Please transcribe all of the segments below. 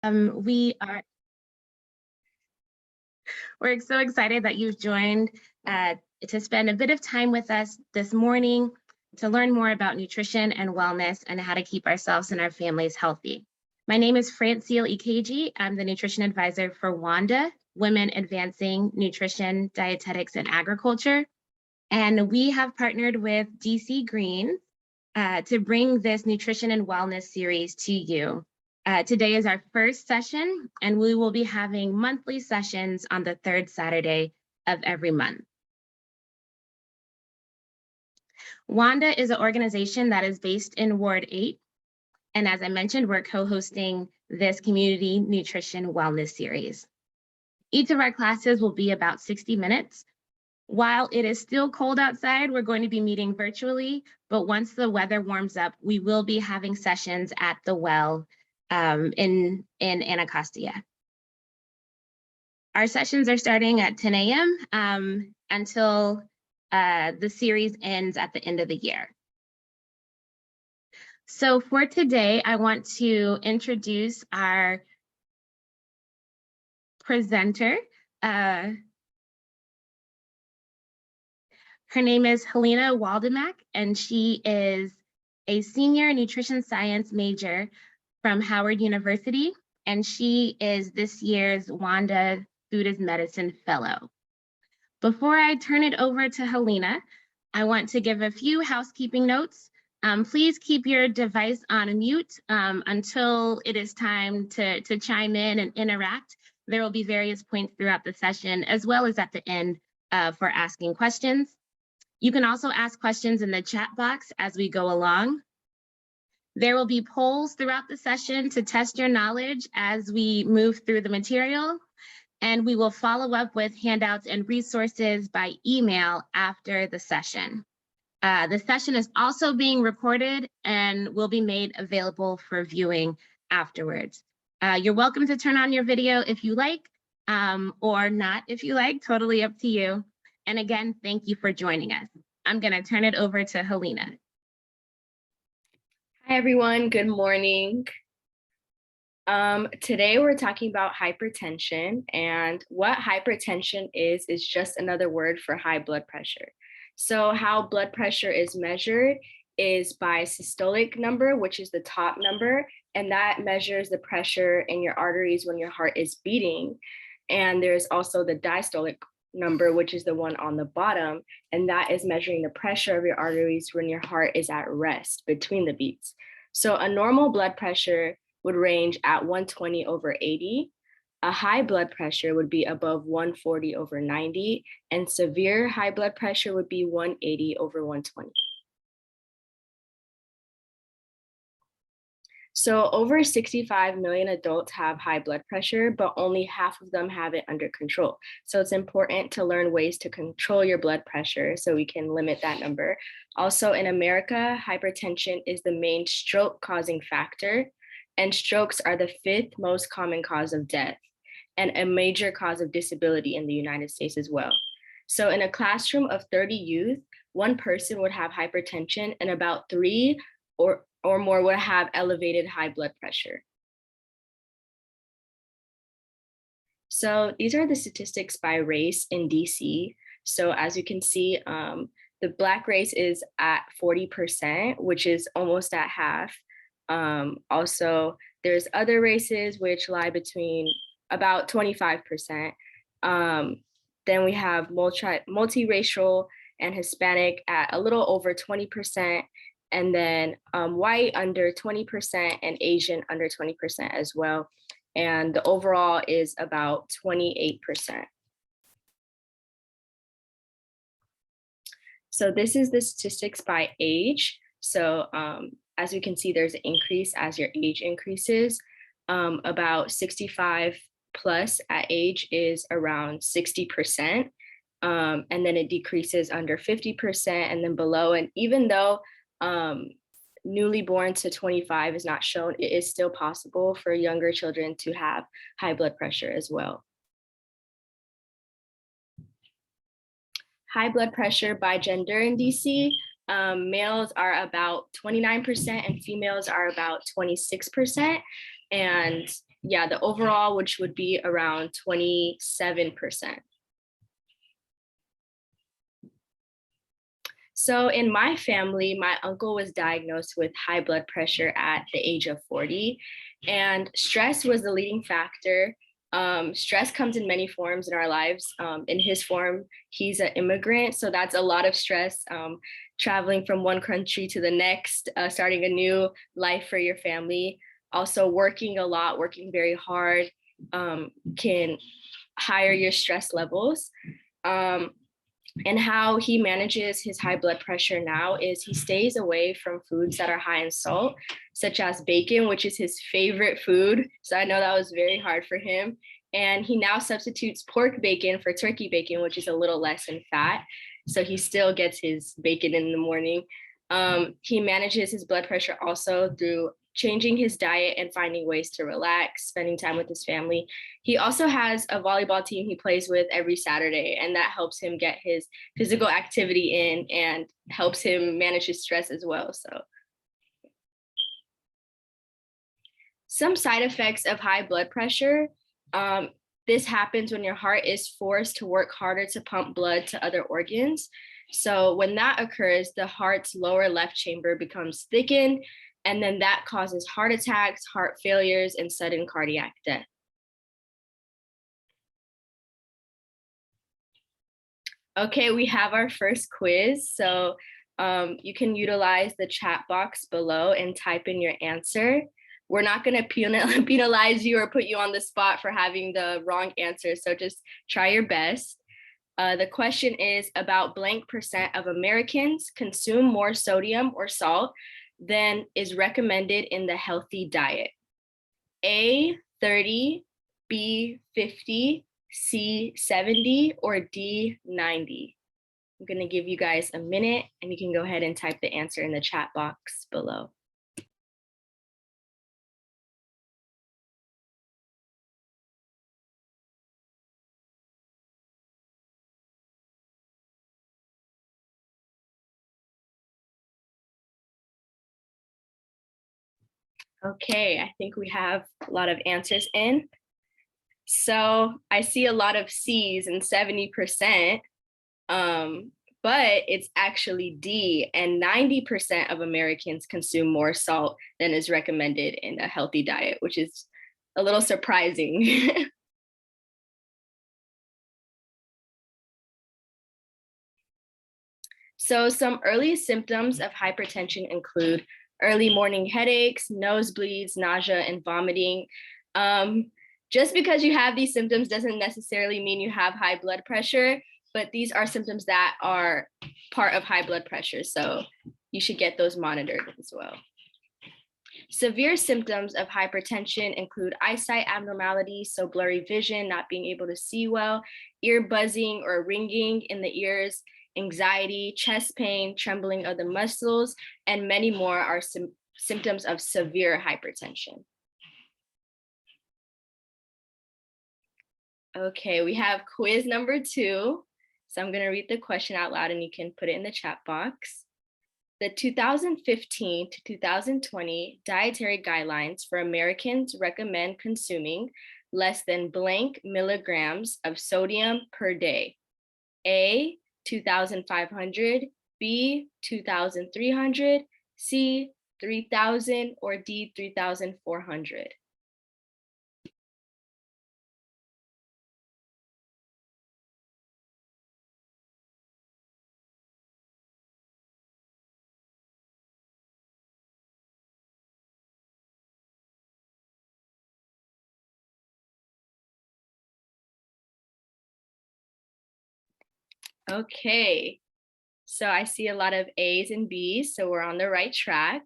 We're so excited that you've joined to spend a bit of time with us this morning to learn more about nutrition and wellness and how to keep ourselves and our families healthy. My name is Francile Ikeji. I'm the nutrition advisor for WANDA, Women Advancing Nutrition, Dietetics, and Agriculture. And we have partnered with DC Greens to bring this nutrition and wellness series to you. Today is our first session, and we will be having monthly sessions on the third Saturday of every month. WANDA is an organization that is based in Ward 8. And as I mentioned, we're co-hosting this community nutrition wellness series. Each of our classes will be about 60 minutes. While it is still cold outside, we're going to be meeting virtually, but once the weather warms up, we will be having sessions at the well in Anacostia. Our sessions are starting at 10 a.m. Until the series ends at the end of the year. So for today, I want to introduce our presenter. Her name is Helena Waldemak, and she is a senior nutrition science major from Howard University, and she is this year's WANDA Food as Medicine Fellow. Before I turn it over to Helena, I want to give a few housekeeping notes. Please keep your device on mute until it is time to chime in and interact. There will be various points throughout the session, as well as at the end for asking questions. You can also ask questions in the chat box as we go along. There will be polls throughout the session to test your knowledge as we move through the material, and we will follow up with handouts and resources by email after the session. The session is also being recorded and will be made available for viewing afterwards. You're welcome to turn on your video if you like, or not if you like, totally up to you. And again, thank you for joining us. I'm gonna turn it over to Helena. Hi everyone, good morning. Today we're talking about hypertension, and what hypertension is just another word for high blood pressure. So how blood pressure is measured is by systolic number, which is the top number, and that measures the pressure in your arteries when your heart is beating. And there's also the diastolic number, which is the one on the bottom, and that is measuring the pressure of your arteries when your heart is at rest between the beats. So a normal blood pressure would range at 120/80. A high blood pressure would be above 140/90, and severe high blood pressure would be 180/120. So over 65 million adults have high blood pressure, but only half of them have it under control. So it's important to learn ways to control your blood pressure so we can limit that number. Also in America, hypertension is the main stroke causing factor, and strokes are the 5th most common cause of death and a major cause of disability in the United States as well. So in a classroom of 30 youth, one person would have hypertension and about 3 or more would have elevated high blood pressure. So these are the statistics by race in DC. So as you can see, the Black race is at 40%, which is almost at half. Also, there's other races which lie between about 25%. Then we have multiracial and Hispanic at a little over 20%. And then white under 20% and Asian under 20% as well. And the overall is about 28%. So this is the statistics by age. So as you can see, there's an increase as your age increases. About 65 plus at age is around 60%. And then it decreases under 50% and then below. And even though newly born to 25 is not shown, it is still possible for younger children to have high blood pressure as well. High blood pressure by gender in DC, males are about 29% and females are about 26%. And yeah, the overall, which would be around 27%. So in my family, my uncle was diagnosed with high blood pressure at the age of 40, and stress was the leading factor. Stress comes in many forms in our lives. In his form, he's an immigrant, so that's a lot of stress. Traveling from one country to the next, starting a new life for your family. Also working a lot, working very hard can higher your stress levels. And how he manages his high blood pressure now is he stays away from foods that are high in salt, such as bacon, which is his favorite food. So I know that was very hard for him. And he now substitutes pork bacon for turkey bacon, which is a little less in fat. So he still gets his bacon in the morning. He manages his blood pressure also through changing his diet and finding ways to relax, spending time with his family. He also has a volleyball team he plays with every Saturday, and that helps him get his physical activity in and helps him manage his stress as well. So some side effects of high blood pressure. This happens when your heart is forced to work harder to pump blood to other organs. So when that occurs, the heart's lower left chamber becomes thickened, and then that causes heart attacks, heart failures, and sudden cardiac death. Okay, we have our first quiz. So you can utilize the chat box below and type in your answer. We're not going to penalize you or put you on the spot for having the wrong answer. So just try your best. The question is about blank percent of Americans consume more sodium or salt than is recommended in the healthy diet. A, 30, B, 50, C, 70, or D, 90. I'm going to give you guys a minute and you can go ahead and type the answer in the chat box below. Okay, I think we have a lot of answers in. So I see a lot of C's and 70%, but it's actually D, and 90% of Americans consume more salt than is recommended in a healthy diet, which is a little surprising. So some early symptoms of hypertension include early morning headaches, nosebleeds, nausea, and vomiting. Just because you have these symptoms doesn't necessarily mean you have high blood pressure, but these are symptoms that are part of high blood pressure. So you should get those monitored as well. Severe symptoms of hypertension include eyesight abnormalities, so blurry vision, not being able to see well, ear buzzing or ringing in the ears, anxiety, chest pain, trembling of the muscles, and many more are symptoms of severe hypertension. Okay, we have quiz number 2. So I'm going to read the question out loud and you can put it in the chat box. The 2015 to 2020 dietary guidelines for Americans recommend consuming less than blank milligrams of sodium per day. A, 2,500, B, 2,300, C, 3,000, or D, 3,400. Okay, so I see a lot of A's and B's, so we're on the right track.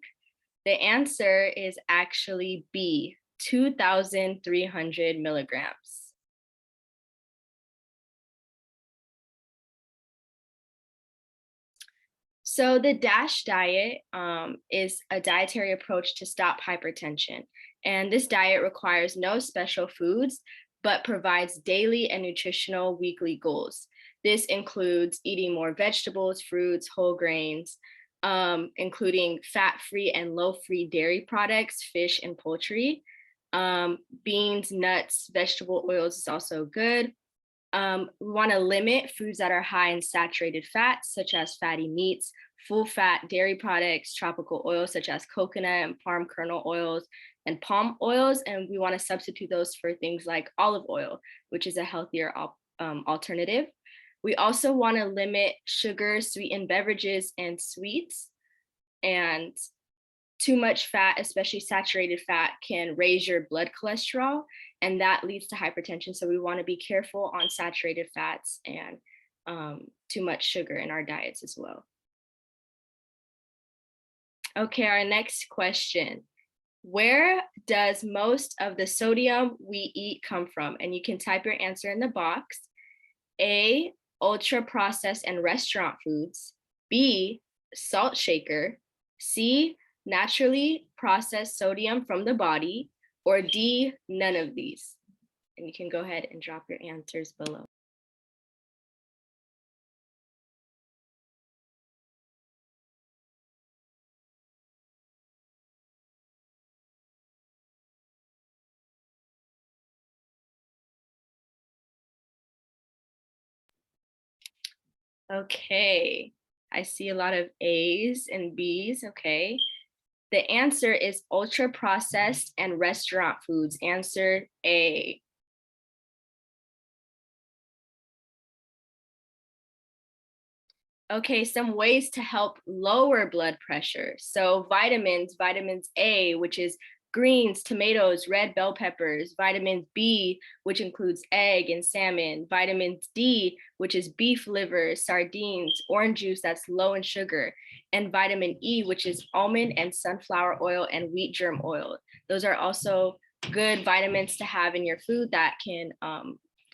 The answer is actually B, 2,300 milligrams. So the DASH diet is a dietary approach to stop hypertension. And this diet requires no special foods, but provides daily and nutritional weekly goals. This includes eating more vegetables, fruits, whole grains, including fat-free and low-free dairy products, fish, and poultry. Beans, nuts, vegetable oils is also good. We want to limit foods that are high in saturated fats, such as fatty meats, full fat dairy products, tropical oils, such as coconut and palm kernel oils and palm oils. And we want to substitute those for things like olive oil, which is a healthier alternative. We also want to limit sugar, sweetened beverages, and sweets. And too much fat, especially saturated fat, can raise your blood cholesterol, and that leads to hypertension. So we want to be careful on saturated fats and too much sugar in our diets as well. Okay, our next question. Where does most of the sodium we eat come from? And you can type your answer in the box. A, ultra processed and restaurant foods. B, salt shaker. C, naturally processed sodium from the body. Or D, none of these. And you can go ahead and drop your answers below. Okay, I see a lot of A's and B's, okay. The answer is ultra processed and restaurant foods. Answer A. Okay, some ways to help lower blood pressure. So vitamins A, which is greens, tomatoes, red bell peppers, vitamins B, which includes egg and salmon, vitamins D, which is beef liver, sardines, orange juice that's low in sugar, and vitamin E, which is almond and sunflower oil and wheat germ oil. Those are also good vitamins to have in your food that can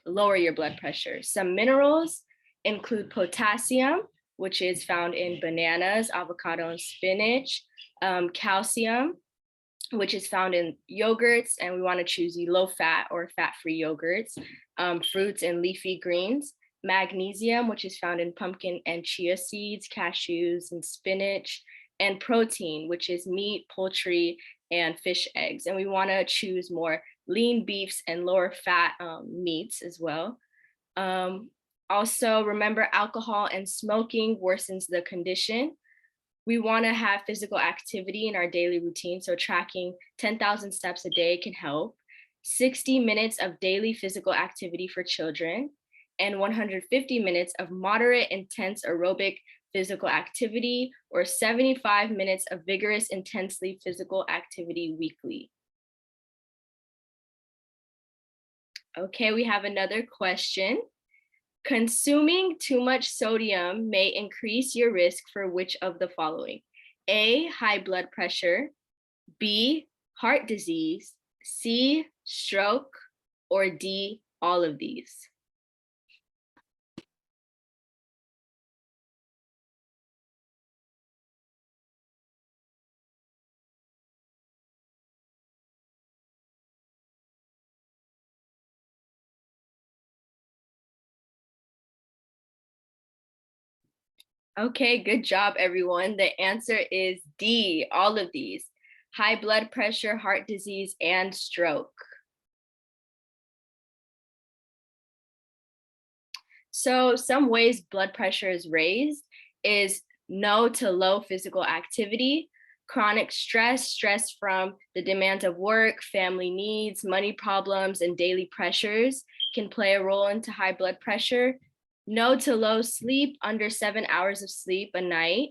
lower your blood pressure. Some minerals include potassium, which is found in bananas, avocado, and spinach. Calcium, which is found in yogurts, and we want to choose low fat or fat-free yogurts, fruits and leafy greens. Magnesium, which is found in pumpkin and chia seeds, cashews, and spinach. And protein, which is meat, poultry, and fish eggs. And we want to choose more lean beefs and lower fat meats as well. Also, remember, alcohol and smoking worsens the condition. We want to have physical activity in our daily routine, so tracking 10,000 steps a day can help. 60 minutes of daily physical activity for children, and 150 minutes of moderate intense aerobic physical activity, or 75 minutes of vigorous intensely physical activity weekly. Okay, we have another question. Consuming too much sodium may increase your risk for which of the following? A, high blood pressure, B, heart disease, C, stroke, or D, all of these. Okay, good job, everyone. The answer is D, all of these. High blood pressure, heart disease, and stroke. So some ways blood pressure is raised is no to low physical activity, chronic stress, stress from the demands of work, family needs, money problems, and daily pressures can play a role into high blood pressure. No to low sleep, under 7 hours of sleep a night.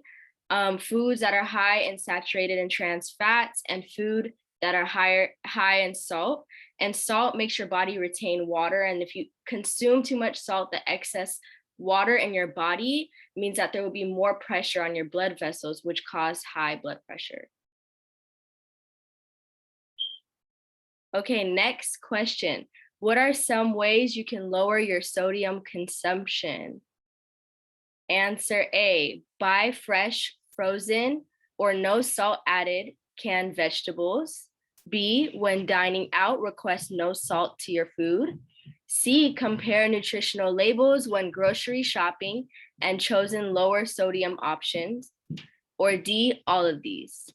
Foods that are high in saturated and trans fats, and food that are high in salt. And salt makes your body retain water. And if you consume too much salt, the excess water in your body means that there will be more pressure on your blood vessels, which cause high blood pressure. Okay, next question. What are some ways you can lower your sodium consumption? Answer A, buy fresh, frozen, or no salt added canned vegetables. B, when dining out, request no salt to your food. C, compare nutritional labels when grocery shopping and chosen lower sodium options. Or D, all of these.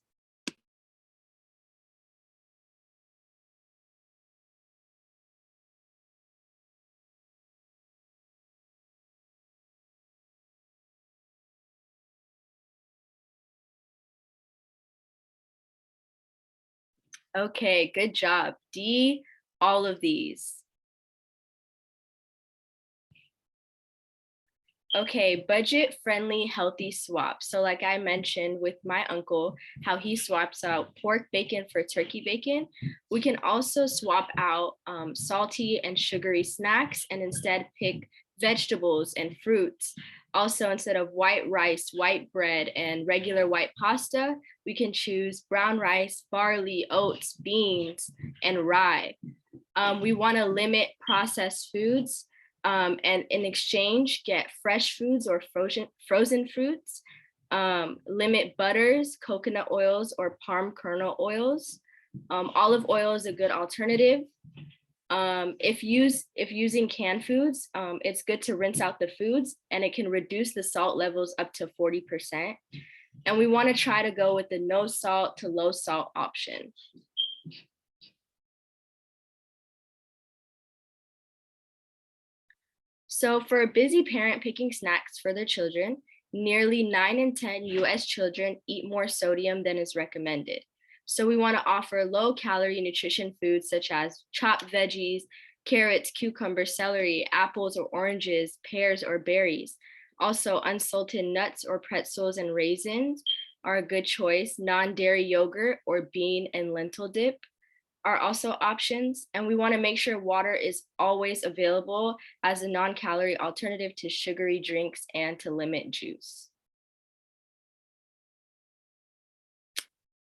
Okay, good job. D, all of these. Okay, budget-friendly, healthy swap. So like I mentioned with my uncle, how he swaps out pork bacon for turkey bacon, we can also swap out salty and sugary snacks and instead pick vegetables and fruits. Also, instead of white rice, white bread, and regular white pasta, we can choose brown rice, barley, oats, beans, and rye. We want to limit processed foods and in exchange get fresh foods or frozen fruits. Limit butters, coconut oils, or palm kernel oils. Olive oil is a good alternative. If using canned foods, it's good to rinse out the foods and it can reduce the salt levels up to 40%. And we want to try to go with the no salt to low salt option. So for a busy parent picking snacks for their children, nearly 9 in 10 US children eat more sodium than is recommended. So we want to offer low calorie nutrition foods such as chopped veggies, carrots, cucumbers, celery, apples or oranges, pears or berries. Also unsalted nuts or pretzels and raisins are a good choice. Non-dairy yogurt or bean and lentil dip are also options. And we want to make sure water is always available as a non-calorie alternative to sugary drinks and to limit juice.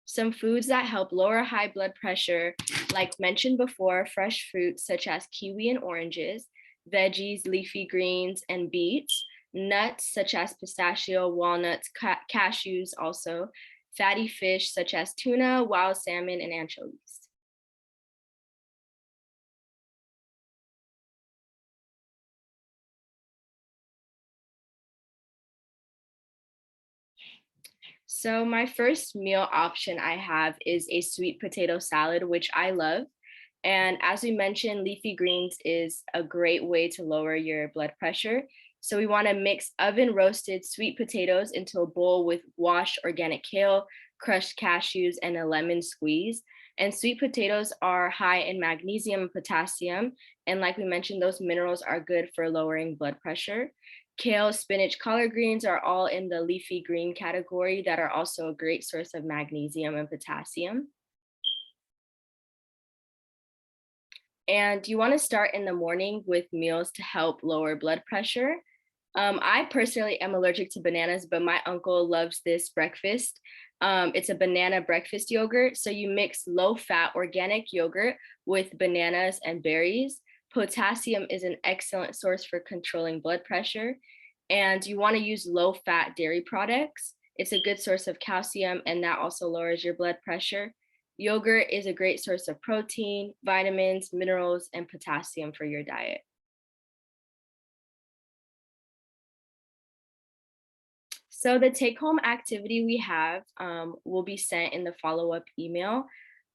Some foods that help lower high blood pressure, like mentioned before, fresh fruits such as kiwi and oranges, veggies, leafy greens, and beets, nuts such as pistachio, walnuts, cashews also, fatty fish such as tuna, wild salmon, and anchovies. So my first meal option I have is a sweet potato salad, which I love. And as we mentioned, leafy greens is a great way to lower your blood pressure. So we want to mix oven roasted sweet potatoes into a bowl with washed organic kale, crushed cashews, and a lemon squeeze. And sweet potatoes are high in magnesium and potassium. And like we mentioned, those minerals are good for lowering blood pressure. Kale, spinach, collard greens are all in the leafy green category that are also a great source of magnesium and potassium. And you want to start in the morning with meals to help lower blood pressure. I personally am allergic to bananas, but my uncle loves this breakfast. It's a banana breakfast yogurt. So you mix low fat organic yogurt with bananas and berries. Potassium is an excellent source for controlling blood pressure. And you want to use low fat dairy products. It's a good source of calcium, and that also lowers your blood pressure. Yogurt is a great source of protein, vitamins, minerals, and potassium for your diet. So the take-home activity we have will be sent in the follow-up email.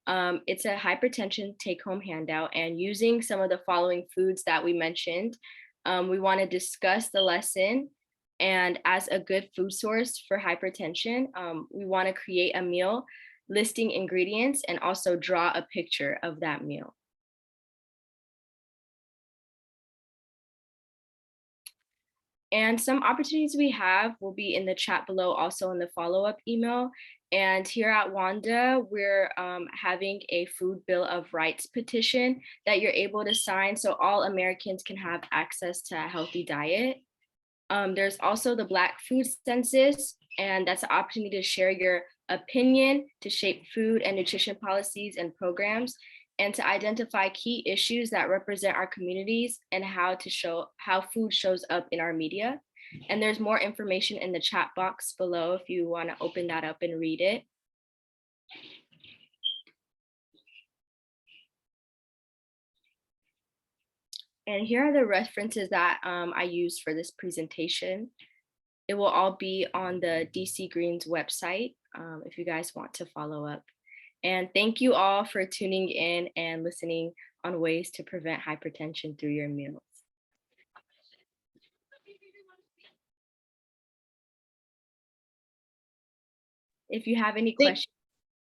It's a hypertension take-home handout, and using some of the following foods that we mentioned, we want to discuss the lesson. And as a good food source for hypertension, we want to create a meal listing ingredients and also draw a picture of that meal. And some opportunities we have will be in the chat below, also in the follow-up email. And here at WANDA, we're having a Food Bill of Rights petition that you're able to sign so all Americans can have access to a healthy diet. There's also the Black Food Census, and that's an opportunity to share your opinion to shape food and nutrition policies and programs, and to identify key issues that represent our communities and how food shows up in our media. And there's more information in the chat box below if you want to open that up and read it. And here are the references that I used for this presentation. It will all be on the DC Greens website if you guys want to follow up. And thank you all for tuning in and listening on ways to prevent hypertension through your meals. If you have any questions,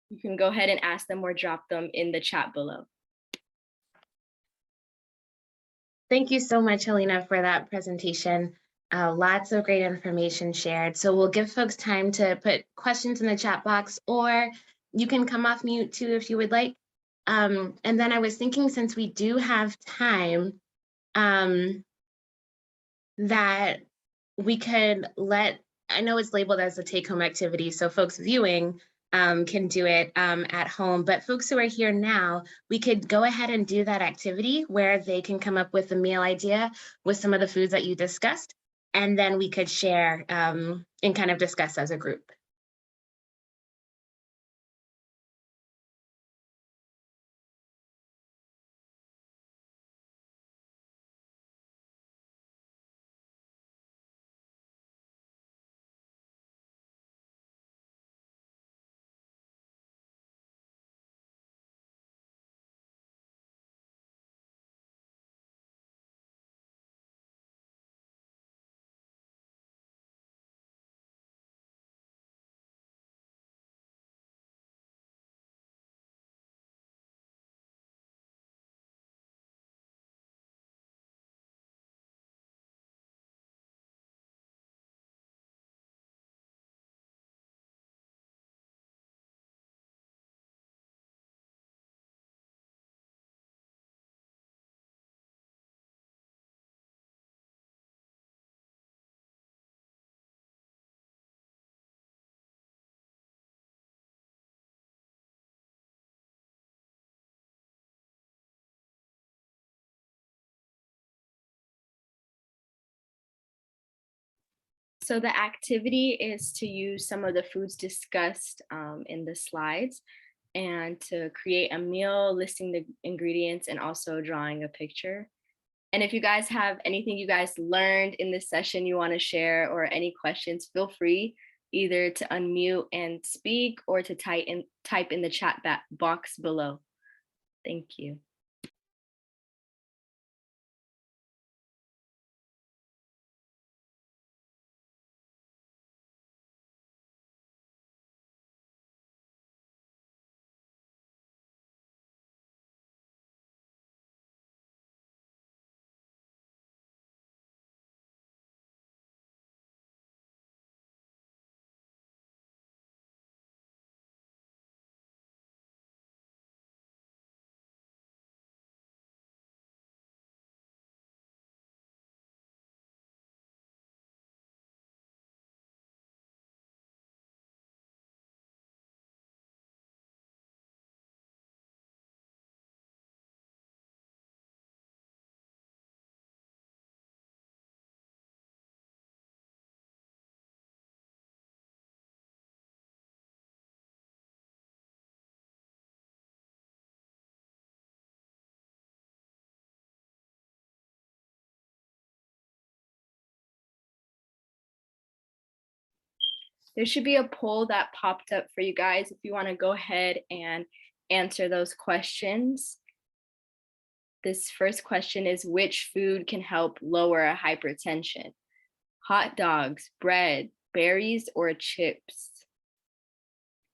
You can go ahead and ask them or drop them in the chat below. Thank you so much, Helena, for that presentation. Lots of great information shared. So we'll give folks time to put questions in the chat box, or you can come off mute too if you would like. And then I was thinking, since we do have time, that we could let, I know it's labeled as a take-home activity, so folks viewing can do it at home, but folks who are here now, we could go ahead and do that activity where they can come up with a meal idea with some of the foods that you discussed, and then we could share and kind of discuss as a group. So the activity is to use some of the foods discussed in the slides and to create a meal, listing the ingredients, and also drawing a picture. And if you guys have anything you guys learned in this session you want to share or any questions, feel free either to unmute and speak or to type in the chat box below. Thank you. There should be a poll that popped up for you guys if you want to go ahead and answer those questions. This first question is, which food can help lower hypertension? Hot dogs, bread, berries, or chips?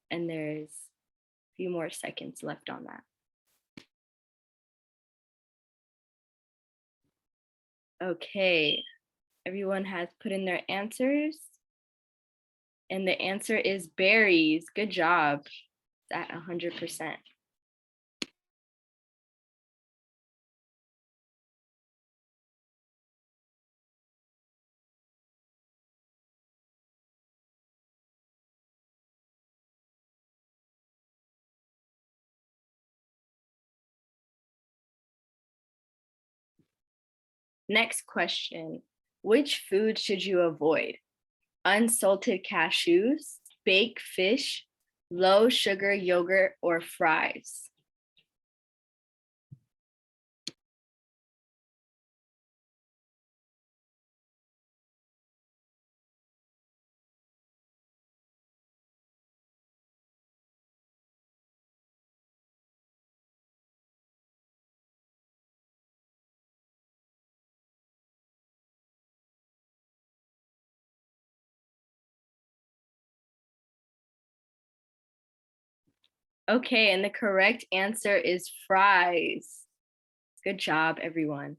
And there's a few more seconds left on that. Okay, everyone has put in their answers. And the answer is berries. Good job. It's at 100%. Next question. Which food should you avoid? Unsalted cashews, baked fish, low sugar yogurt, or fries? Okay, and the correct answer is fries. Good job, everyone.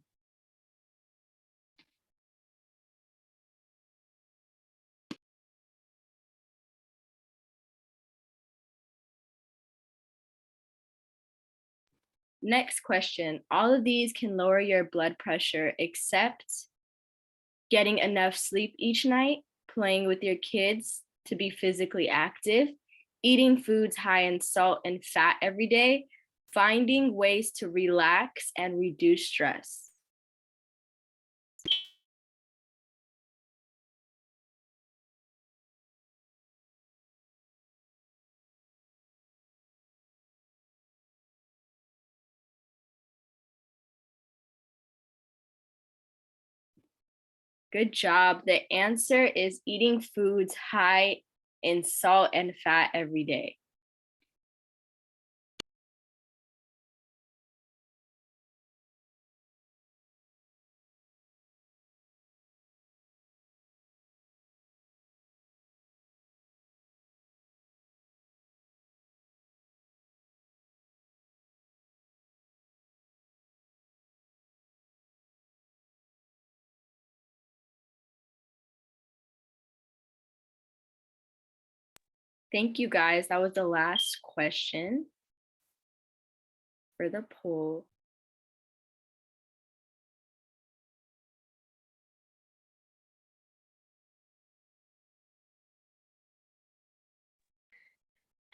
Next question. All of these can lower your blood pressure except getting enough sleep each night, playing with your kids to be physically active, eating foods high in salt and fat every day, finding ways to relax and reduce stress. Good job. The answer is eating foods high in salt and fat every day. Thank you guys. That was the last question for the poll.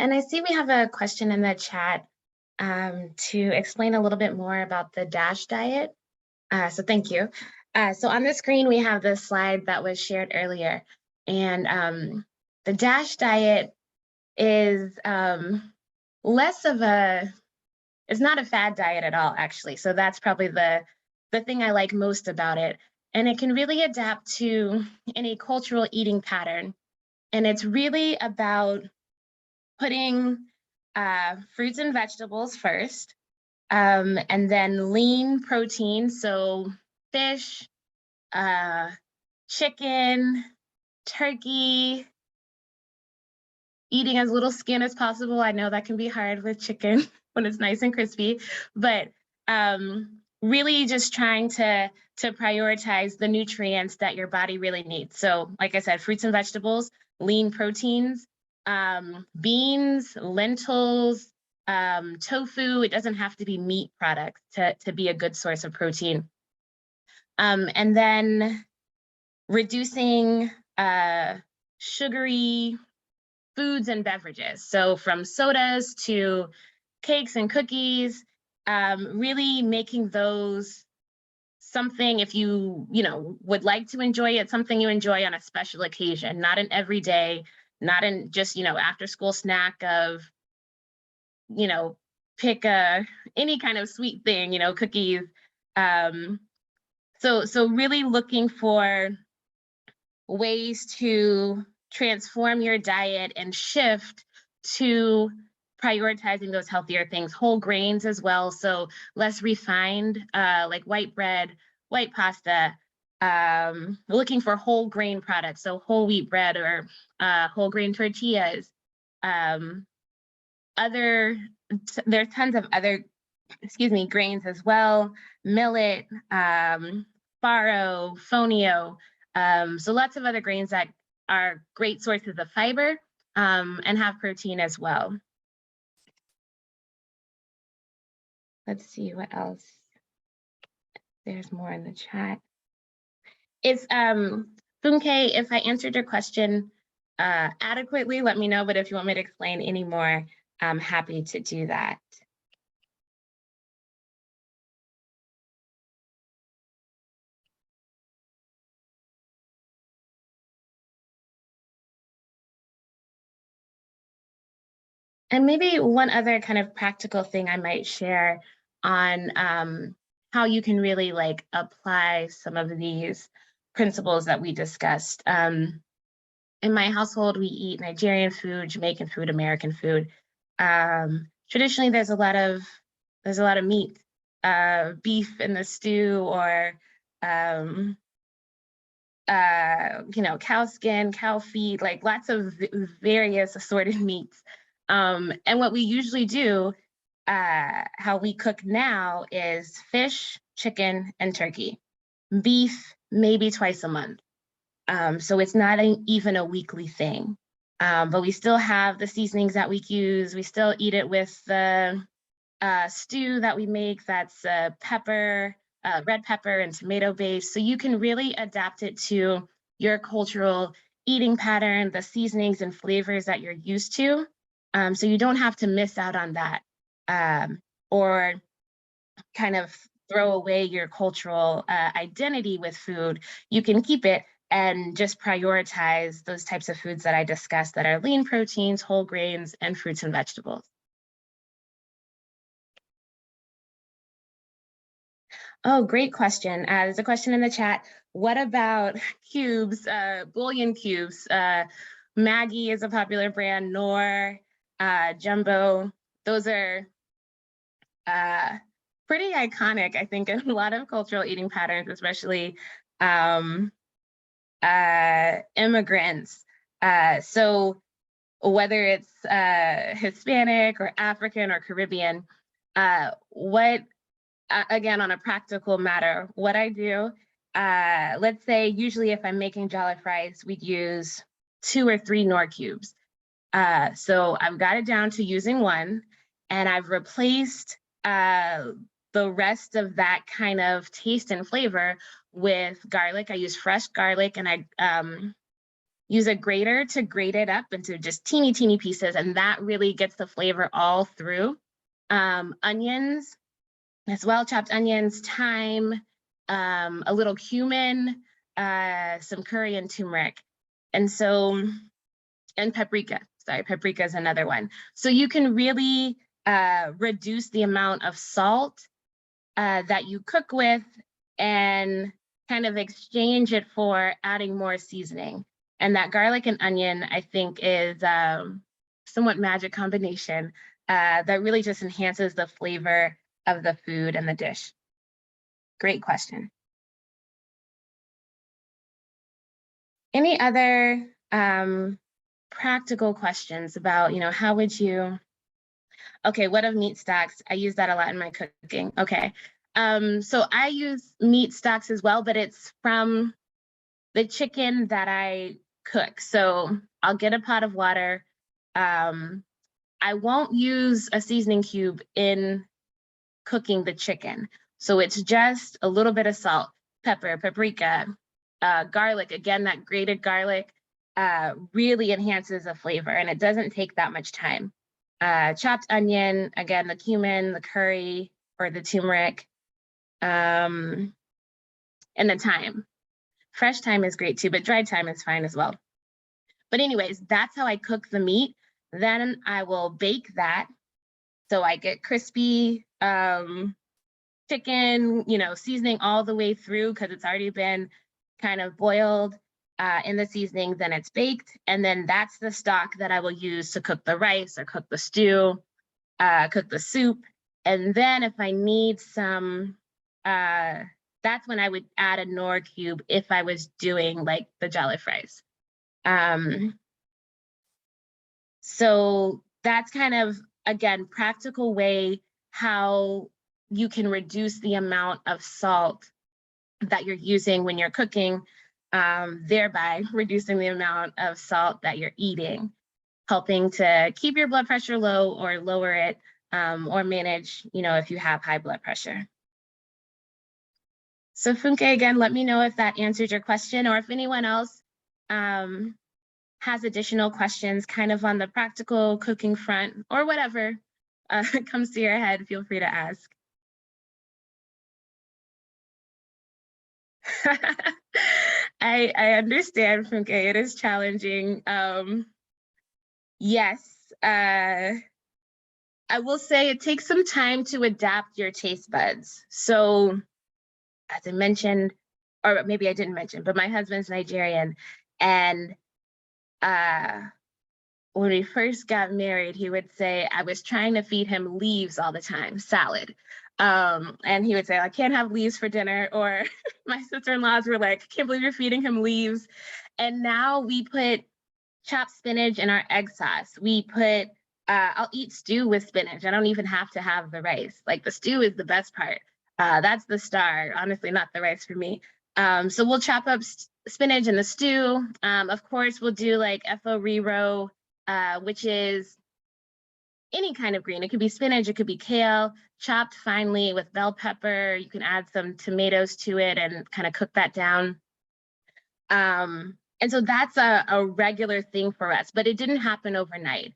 And I see we have a question in the chat to explain a little bit more about the DASH diet. So thank you. So on the screen, we have the slide that was shared earlier. And the DASH diet is less of a, it's not a fad diet at all, actually. So that's probably the thing I like most about it. And it can really adapt to any cultural eating pattern. And it's really about putting fruits and vegetables first, and then lean protein, so fish, chicken, turkey, eating as little skin as possible. I know that can be hard with chicken when it's nice and crispy, but really just trying to prioritize the nutrients that your body really needs. So like I said, fruits and vegetables, lean proteins, beans, lentils, tofu. It doesn't have to be meat products to be a good source of protein. And then reducing sugary foods and beverages. So from sodas to cakes and cookies, really making those something, if you would like to enjoy it, something you enjoy on a special occasion, not an everyday, not in just after school snack of pick any kind of sweet thing, cookies. So really looking for ways to transform your diet and shift to prioritizing those healthier things, whole grains as well, so less refined, like white bread, white pasta, looking for whole grain products, so whole wheat bread or whole grain tortillas. There's tons of other, grains as well, millet, farro, fonio, so lots of other grains that are great sources of fiber and have protein as well. Let's see what else. There's more in the chat. It's Funke, if I answered your question adequately, let me know, but if you want me to explain any more, I'm happy to do that. And maybe one other kind of practical thing I might share on how you can really apply some of these principles that we discussed. In my household, we eat Nigerian food, Jamaican food, American food. Traditionally, there's a lot of meat, beef in the stew, or cow skin, cow feet, like lots of various assorted meats. And what we usually do, how we cook now, is fish, chicken, and turkey. Beef, maybe twice a month. So it's not even a weekly thing. But we still have the seasonings that we use. We still eat it with the stew that we make that's pepper, red pepper and tomato based. So you can really adapt it to your cultural eating pattern, the seasonings and flavors that you're used to. So you don't have to miss out on that, or kind of throw away your cultural identity with food. You can keep it and just prioritize those types of foods that I discussed that are lean proteins, whole grains, and fruits and vegetables. Oh, great question. There's a question in the chat. What about cubes, bouillon cubes? Maggie is a popular brand, Knorr, Jumbo. Those are pretty iconic, I think, in a lot of cultural eating patterns, especially immigrants. So whether it's Hispanic or African or Caribbean, again, on a practical matter, what I do, let's say usually if I'm making jollof rice, we'd use 2 or 3 Knorr cubes. So I've got it down to using 1, and I've replaced the rest of that kind of taste and flavor with garlic. I use fresh garlic, and I use a grater to grate it up into just teeny, teeny pieces, and that really gets the flavor all through. Onions as well, chopped onions, thyme, a little cumin, some curry and turmeric. And so, and paprika. Sorry, paprika is another one. So you can really reduce the amount of salt that you cook with and kind of exchange it for adding more seasoning. And that garlic and onion, I think, is somewhat magic combination that really just enhances the flavor of the food and the dish. Great question. Any other practical questions about, how would you, okay, what of meat stocks? I use that a lot in my cooking. Okay, so I use meat stocks as well, but it's from the chicken that I cook. So I'll get a pot of water. I won't use a seasoning cube in cooking the chicken. So it's just a little bit of salt, pepper, paprika, garlic. Again, that grated garlic really enhances the flavor, and it doesn't take that much time. Chopped onion, again, the cumin, the curry, or the turmeric, and the thyme. Fresh thyme is great too, but dried thyme is fine as well. But anyways, that's how I cook the meat. Then I will bake that. So I get crispy chicken, seasoning all the way through because it's already been kind of boiled in the seasoning. Then it's baked. And then that's the stock that I will use to cook the rice or cook the stew, cook the soup. And then if I need some, that's when I would add a Knorr cube if I was doing like the jollof rice. So that's kind of, again, practical way how you can reduce the amount of salt that you're using when you're cooking, thereby reducing the amount of salt that you're eating, helping to keep your blood pressure low or lower it, or manage, if you have high blood pressure. So Funke, again, let me know if that answered your question, or if anyone else has additional questions kind of on the practical cooking front, or whatever comes to your head, feel free to ask. I understand, Funke, it is challenging. Yes, I will say it takes some time to adapt your taste buds. So as I mentioned, or maybe I didn't mention, but my husband's Nigerian, and when we first got married, he would say I was trying to feed him leaves all the time, salad. And he would say, I can't have leaves for dinner. Or my sister-in-laws were like, I can't believe you're feeding him leaves. And now we put chopped spinach in our egg sauce. We put I'll eat stew with spinach. I don't even have to have the rice. Like the stew is the best part. That's the star. Honestly, not the rice for me. So we'll chop up spinach in the stew. Of course, we'll do like FO rero, which is any kind of green. It could be spinach, it could be kale, chopped finely with bell pepper. You can add some tomatoes to it and kind of cook that down. And so that's a regular thing for us, but it didn't happen overnight.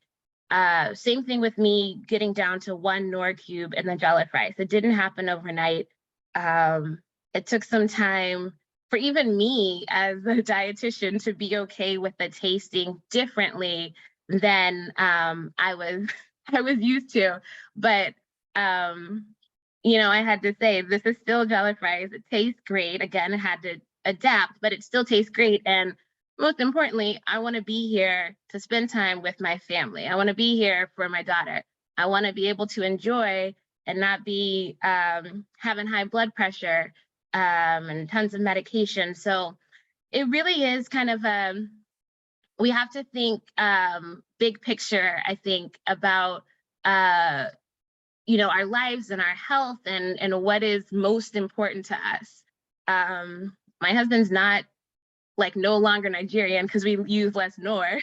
Same thing with me getting down to 1 Knorr cube and the jollof rice. It didn't happen overnight. It took some time for even me as a dietitian to be okay with the tasting differently than I was I was used to. But I had to say this is still jollof rice. It tastes great. Again, I had to adapt, but it still tastes great. And most importantly, I want to be here to spend time with my family. I want to be here for my daughter. I want to be able to enjoy and not be having high blood pressure and tons of medication. So it really is kind of we have to think big picture, I think, about our lives and our health and what is most important to us. My husband's not like no longer Nigerian because we use less Nor.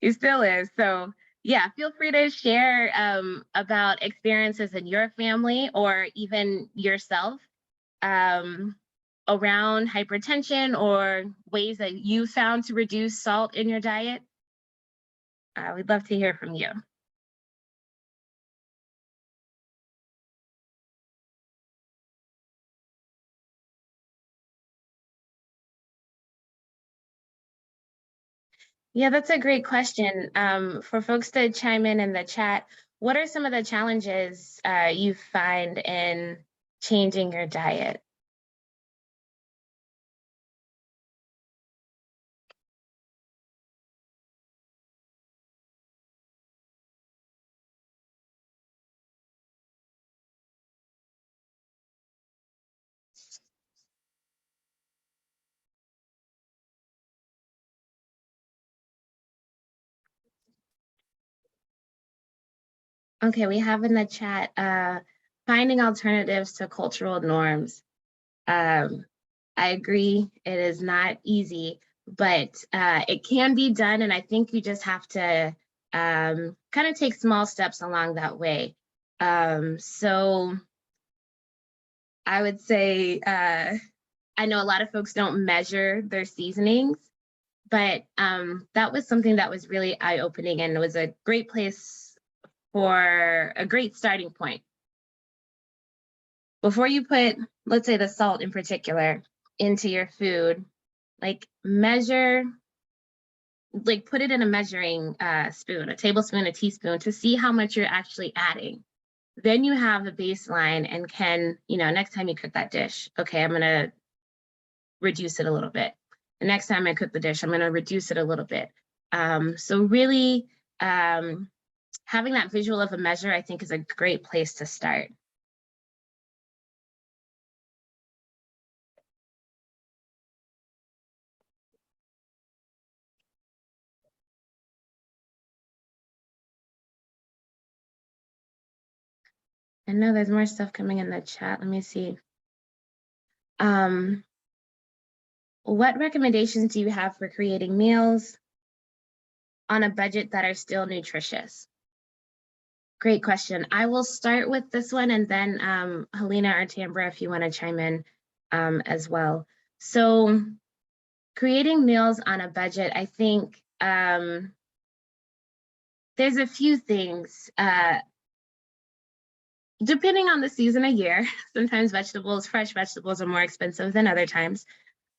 He still is. So yeah, feel free to share about experiences in your family or even yourself around hypertension or ways that you found to reduce salt in your diet. We'd love to hear from you. Yeah, that's a great question. For folks to chime in the chat, what are some of the challenges you find in changing your diet? Okay, we have in the chat finding alternatives to cultural norms. I agree, it is not easy, but it can be done. And I think you just have to kind of take small steps along that way. So I would say, I know a lot of folks don't measure their seasonings, but that was something that was really eye-opening and it was a great place for a great starting point. Before you put, let's say the salt in particular, into your food, like measure, like put it in a measuring spoon, a tablespoon, a teaspoon, to see how much you're actually adding. Then you have a baseline and can, next time you cook that dish, okay, I'm gonna reduce it a little bit. The next time I cook the dish, I'm gonna reduce it a little bit. So really having that visual of a measure, I think is a great place to start. I know there's more stuff coming in the chat. Let me see. What recommendations do you have for creating meals on a budget that are still nutritious? Great question. I will start with this one and then Helena or Tambra, if you want to chime in as well. So creating meals on a budget, I think there's a few things. Depending on the season of year, sometimes fresh vegetables are more expensive than other times.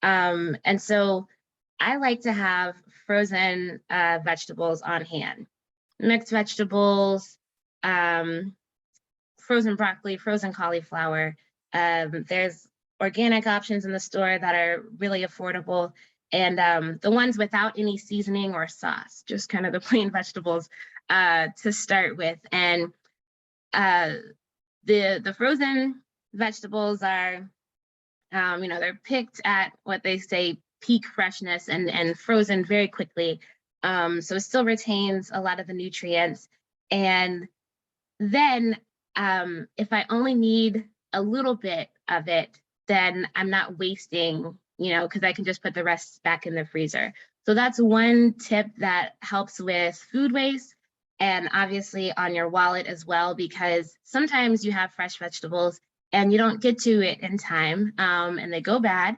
And so I like to have frozen vegetables on hand, mixed vegetables, frozen broccoli, frozen cauliflower. There's organic options in the store that are really affordable. And the ones without any seasoning or sauce, just kind of the plain vegetables to start with. And the frozen vegetables are, they're picked at what they say peak freshness and frozen very quickly. So it still retains a lot of the nutrients. And then if I only need a little bit of it, then I'm not wasting, because I can just put the rest back in the freezer. So that's one tip that helps with food waste and obviously on your wallet as well, because sometimes you have fresh vegetables and you don't get to it in time, and they go bad.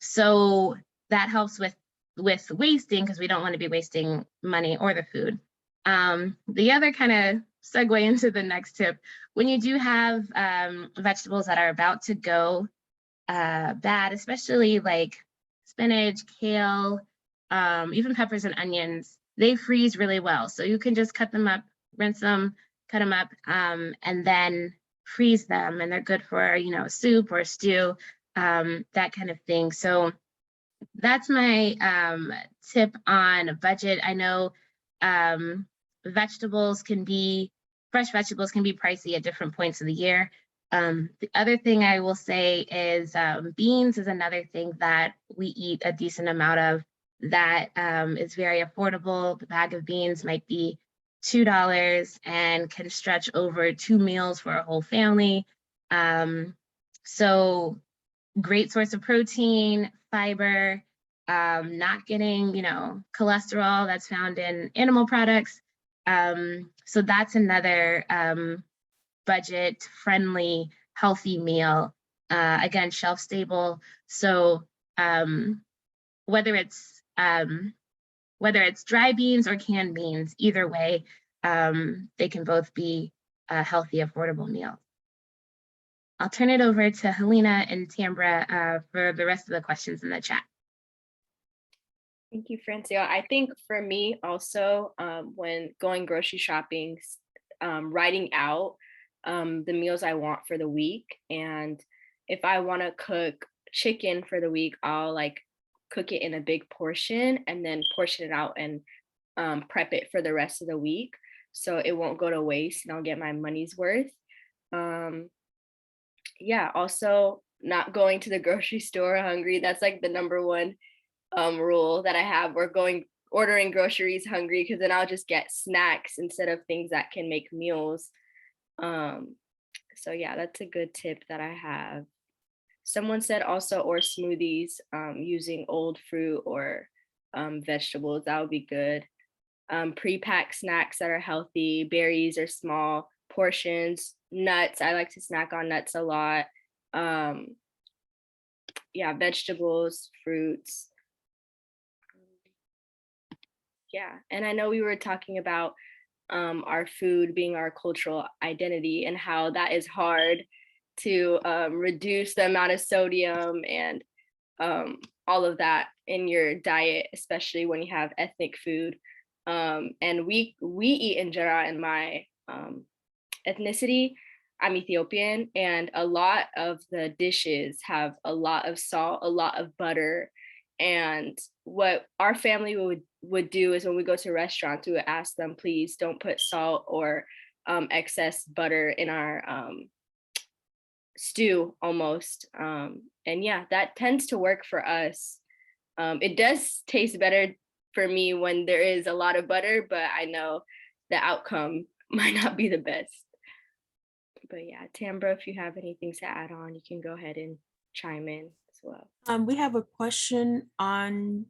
So that helps with wasting, because we don't want to be wasting money or the food. The other kind of segue into the next tip, when you do have vegetables that are about to go bad, especially like spinach, kale, even peppers and onions, they freeze really well. So you can just cut them up, rinse them, cut them up, and then freeze them. And they're good for, soup or stew, that kind of thing. So that's my tip on a budget. I know um, vegetables can be, fresh vegetables can be pricey at different points of the year. The other thing I will say is beans is another thing that we eat a decent amount of that is very affordable. The bag of beans might be $2 and can stretch over 2 meals for a whole family. So great source of protein, fiber, not getting, cholesterol that's found in animal products. So that's another budget friendly, healthy meal. Again, shelf stable. So whether it's whether it's dry beans or canned beans, either way, they can both be a healthy, affordable meal. I'll turn it over to Helena and Tambra for the rest of the questions in the chat. Thank you, Francia. I think for me also, when going grocery shopping, writing out the meals I want for the week. And if I want to cook chicken for the week, I'll like cook it in a big portion and then portion it out and prep it for the rest of the week. So it won't go to waste and I'll get my money's worth. Yeah, also not going to the grocery store hungry. That's like the number one rule that I have, or ordering groceries hungry, because then I'll just get snacks instead of things that can make meals. So yeah, that's a good tip that I have. Someone said also, or smoothies, using old fruit or vegetables, that would be good. Pre-packed snacks that are healthy, berries or small portions, nuts. I like to snack on nuts a lot. Yeah, vegetables, fruits. Yeah, and I know we were talking about our food being our cultural identity and how that is hard to reduce the amount of sodium and all of that in your diet, especially when you have ethnic food. And we eat injera in my ethnicity. I'm Ethiopian, and a lot of the dishes have a lot of salt, a lot of butter. And what our family would do is when we go to restaurants, we would ask them, please don't put salt or excess butter in our stew almost. And yeah, that tends to work for us. It does taste better for me when there is a lot of butter, but I know the outcome might not be the best. But yeah, Tambra, if you have anything to add on, you can go ahead and chime in as well. We have a question on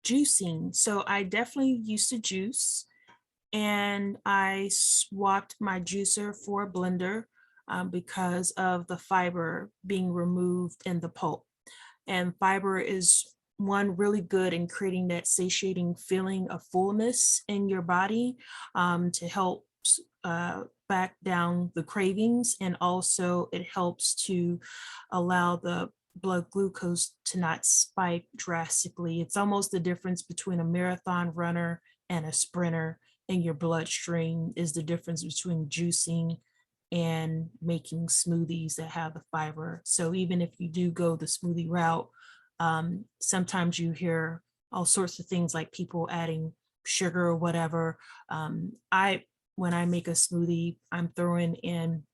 juicing. So I definitely used to juice, and I swapped my juicer for a blender because of the fiber being removed in the pulp. And fiber is one really good in creating that satiating feeling of fullness in your body to help back down the cravings, and also it helps to allow the blood glucose to not spike drastically. It's almost the difference between a marathon runner and a sprinter in your bloodstream is the difference between juicing and making smoothies that have the fiber. So even if you do go the smoothie route, sometimes you hear all sorts of things like people adding sugar or whatever. When I make a smoothie, I'm throwing in,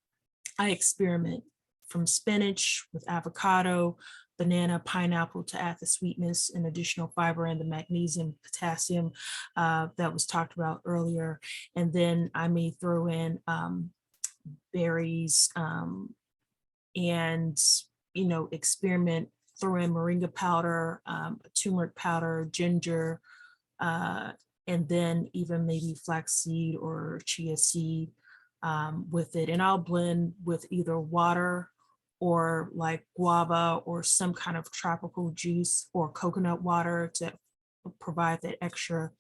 I experiment from spinach with avocado, banana, pineapple to add the sweetness and additional fiber and the magnesium, potassium that was talked about earlier. And then I may throw in berries and, experiment, throw in moringa powder, turmeric powder, ginger, uh, and then even maybe flaxseed or chia seed with it. And I'll blend with either water or like guava or some kind of tropical juice or coconut water to provide that extra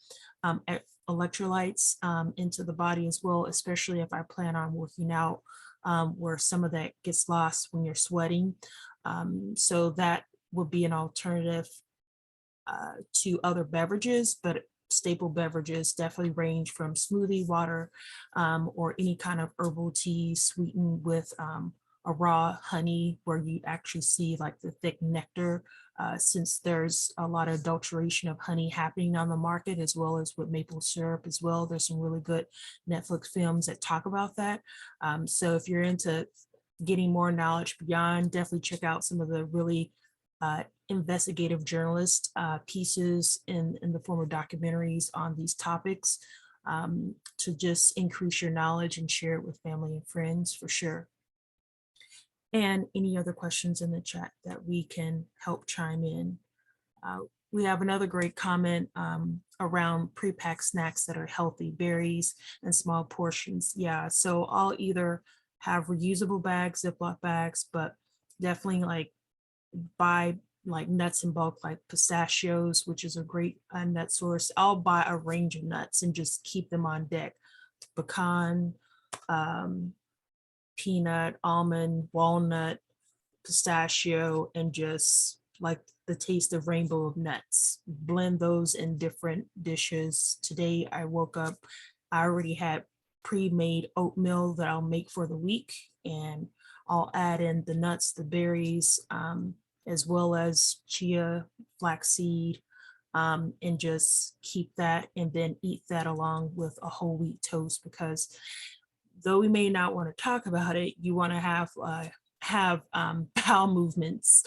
electrolytes into the body as well, especially if I plan on working out where some of that gets lost when you're sweating. So that would be an alternative to other beverages, but staple beverages definitely range from smoothie water or any kind of herbal tea sweetened with a raw honey where you actually see like the thick nectar since there's a lot of adulteration of honey happening on the market as well as with maple syrup as well. There's some really good Netflix films that talk about that. So if you're into getting more knowledge beyond, definitely check out some of the really investigative journalist pieces in the form of documentaries on these topics to just increase your knowledge and share it with family and friends for sure. And any other questions in the chat that we can help chime in. We have another great comment around pre-packed snacks that are healthy, berries and small portions. Yeah, so I'll either have reusable bags, Ziploc bags, but definitely like buy like nuts in bulk, like pistachios, which is a great nut source. I'll buy a range of nuts and just keep them on deck. Pecan, peanut, almond, walnut, pistachio, and just like the taste of rainbow of nuts. Blend those in different dishes. Today I woke up, I already had pre-made oatmeal that I'll make for the week, and I'll add in the nuts, the berries, as well as chia, flaxseed, and just keep that and then eat that along with a whole wheat toast, because though we may not want to talk about it, you want to have bowel movements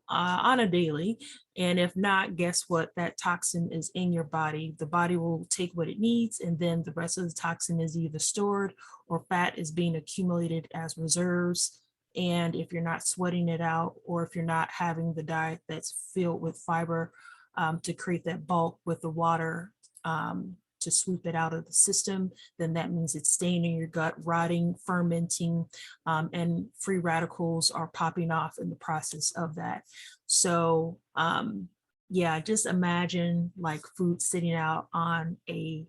on a daily. And if not, guess what? That toxin is in your body. The body will take what it needs, and then the rest of the toxin is either stored or fat is being accumulated as reserves. And if you're not sweating it out, or if you're not having the diet that's filled with fiber to create that bulk with the water to sweep it out of the system, then that means it's staying in your gut, rotting, fermenting, and free radicals are popping off in the process of that. So yeah, just imagine like food sitting out on a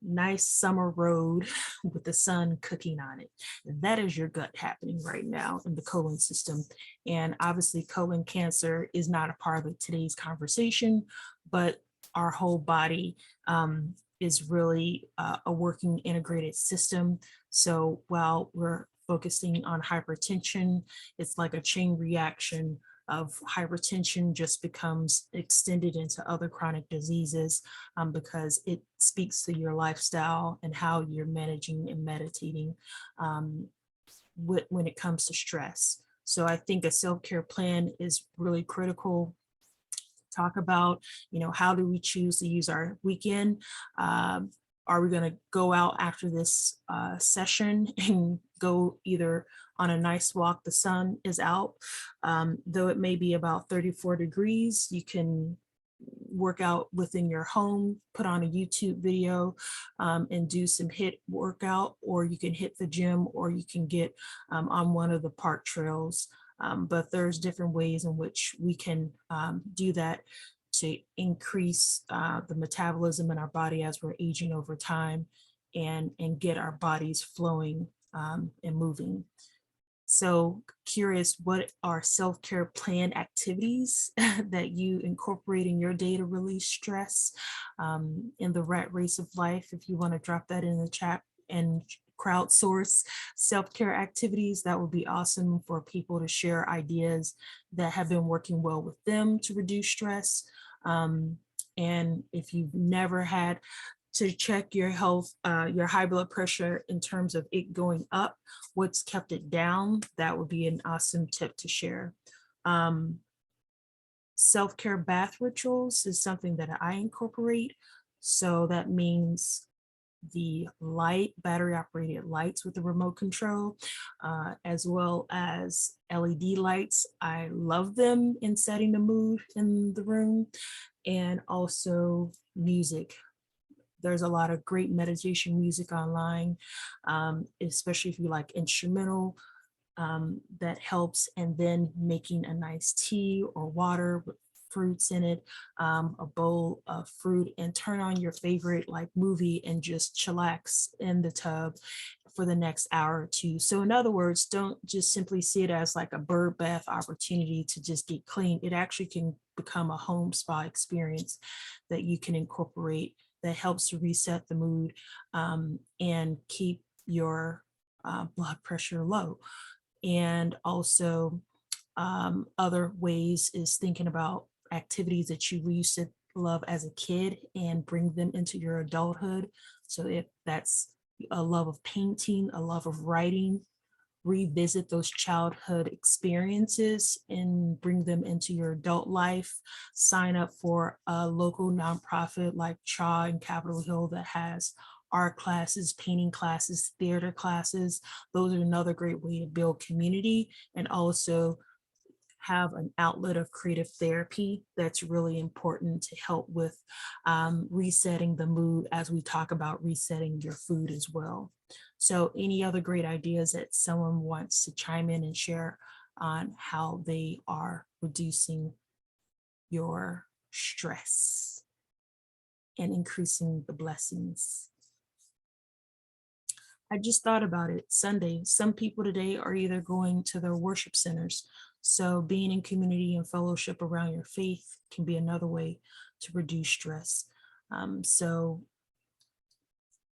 nice summer road with the sun cooking on it. That is your gut happening right now in the colon system. And obviously colon cancer is not a part of today's conversation, but our whole body is really a working integrated system. So while we're focusing on hypertension, it's like a chain reaction of hypertension just becomes extended into other chronic diseases because it speaks to your lifestyle and how you're managing and meditating when it comes to stress. So I think a self-care plan is really critical. Talk about, how do we choose to use our weekend? Are we going to go out after this session and go either on a nice walk? The sun is out, though it may be about 34 degrees. You can work out within your home, put on a YouTube video and do some HIIT workout, or you can hit the gym, or you can get on one of the park trails. But there's different ways in which we can do that to increase the metabolism in our body as we're aging over time, and get our bodies flowing and moving. So curious, what are self-care plan activities that you incorporate in your day to release stress in the rat race of life? If you want to drop that in the chat and crowdsource self-care activities, that would be awesome for people to share ideas that have been working well with them to reduce stress. And if you've never had to check your health, your high blood pressure in terms of it going up, what's kept it down, that would be an awesome tip to share. Self-care bath rituals is something that I incorporate. So that means the light, battery operated lights with the remote control, as well as LED lights. I love them in setting the mood in the room, and also music. There's a lot of great meditation music online, especially if you like instrumental, that helps. And then making a nice tea or water with fruits in it, a bowl of fruit, and turn on your favorite like movie and just chillax in the tub for the next hour or two. So in other words, don't just simply see it as like a bird bath opportunity to just get clean. It actually can become a home spa experience that you can incorporate, that helps to reset the mood, and keep your blood pressure low. And also, other ways is thinking about activities that you used to love as a kid and bring them into your adulthood. So if that's a love of painting, a love of writing, revisit those childhood experiences and bring them into your adult life. Sign up for a local nonprofit like CHA in Capitol Hill that has art classes, painting classes, theater classes. Those are another great way to build community and also have an outlet of creative therapy that's really important to help with resetting the mood, as we talk about resetting your food as well. So any other great ideas that someone wants to chime in and share on how they are reducing your stress and increasing the blessings? I just thought about it. Sunday, some people today are either going to their worship centers. So being in community and fellowship around your faith can be another way to reduce stress. So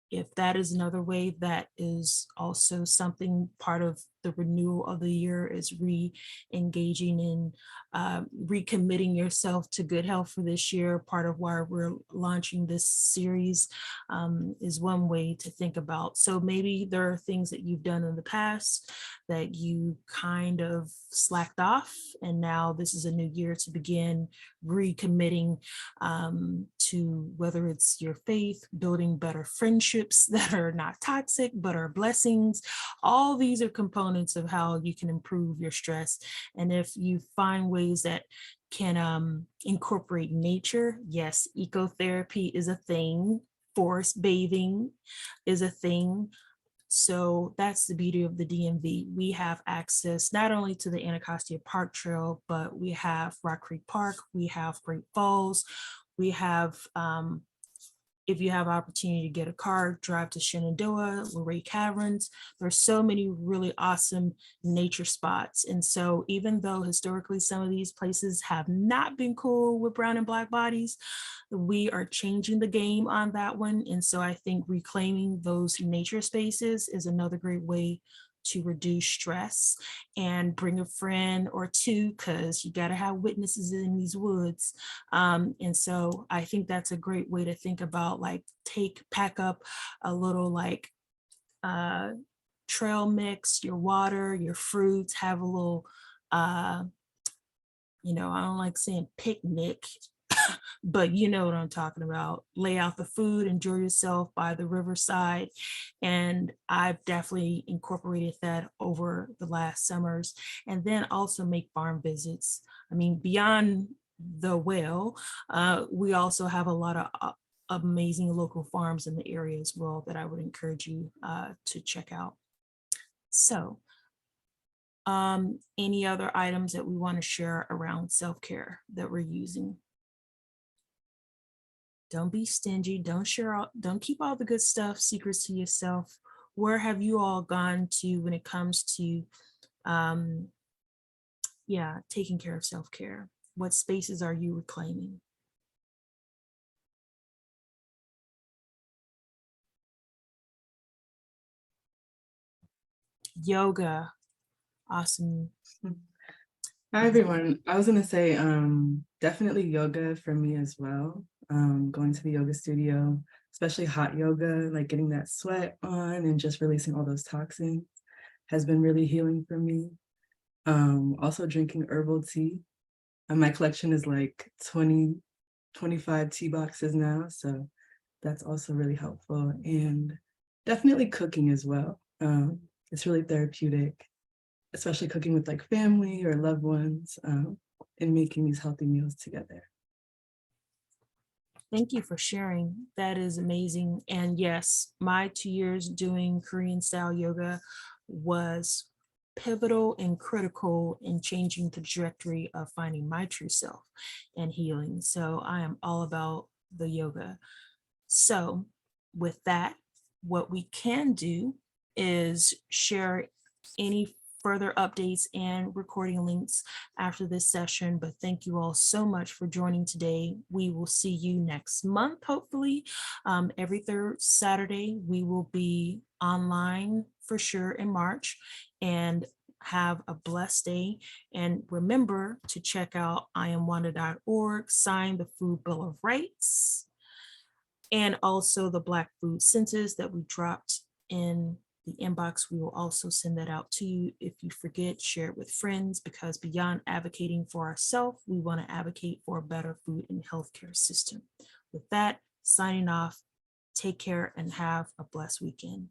if that is another way, that is also something part of the renewal of the year, is re-engaging in recommitting yourself to good health for this year. Part of why we're launching this series is one way to think about. So maybe there are things that you've done in the past that you kind of slacked off, and now this is a new year to begin recommitting to, whether it's your faith, building better friendships that are not toxic but are blessings. All these are components of how you can improve your stress. And if you find ways that can incorporate nature, yes, ecotherapy is a thing, forest bathing is a thing. So that's the beauty of the DMV. We have access not only to the Anacostia Park Trail, but we have Rock Creek Park, we have Great Falls, we have, if you have opportunity to get a car, drive to Shenandoah, Luray Caverns. There's so many really awesome nature spots. And so even though historically some of these places have not been cool with brown and black bodies, we are changing the game on that one. And so I think reclaiming those nature spaces is another great way to reduce stress. And bring a friend or two, because you got to have witnesses in these woods. And so I think that's a great way to think about, like, pack up a little like trail mix, your water, your fruits, have a little, I don't like saying picnic, but you know what I'm talking about. Lay out the food, enjoy yourself by the riverside. And I've definitely incorporated that over the last summers. And then also make farm visits. I mean, beyond the well, we also have a lot of amazing local farms in the area as well that I would encourage you to check out. So any other items that we want to share around self-care that we're using? Don't be stingy. Don't keep all the good stuff secrets to yourself. Where have you all gone to when it comes to taking care of self-care? What spaces are you reclaiming? Yoga. Awesome. Hi everyone. I was gonna say definitely yoga for me as well. Going to the yoga studio, especially hot yoga, like getting that sweat on and just releasing all those toxins has been really healing for me. Also drinking herbal tea And my collection is like 20, 25 tea boxes now. So that's also really helpful. And definitely cooking as well. It's really therapeutic, especially cooking with like family or loved ones, and making these healthy meals together. Thank you for sharing. That is amazing. And yes, my 2 years doing Korean style yoga was pivotal and critical in changing the trajectory of finding my true self and healing. So I am all about the yoga. So with that, what we can do is share any further updates and recording links after this session. But thank you all so much for joining today. We will see you next month, hopefully. Every third Saturday, we will be online for sure in March. And have a blessed day. And remember to check out IamWanda.org, sign the Food Bill of Rights, and also the Black Food Census that we dropped in the inbox. We will also send that out to you. If you forget, share it with friends, because beyond advocating for ourselves, we want to advocate for a better food and healthcare system. With that, signing off, take care and have a blessed weekend.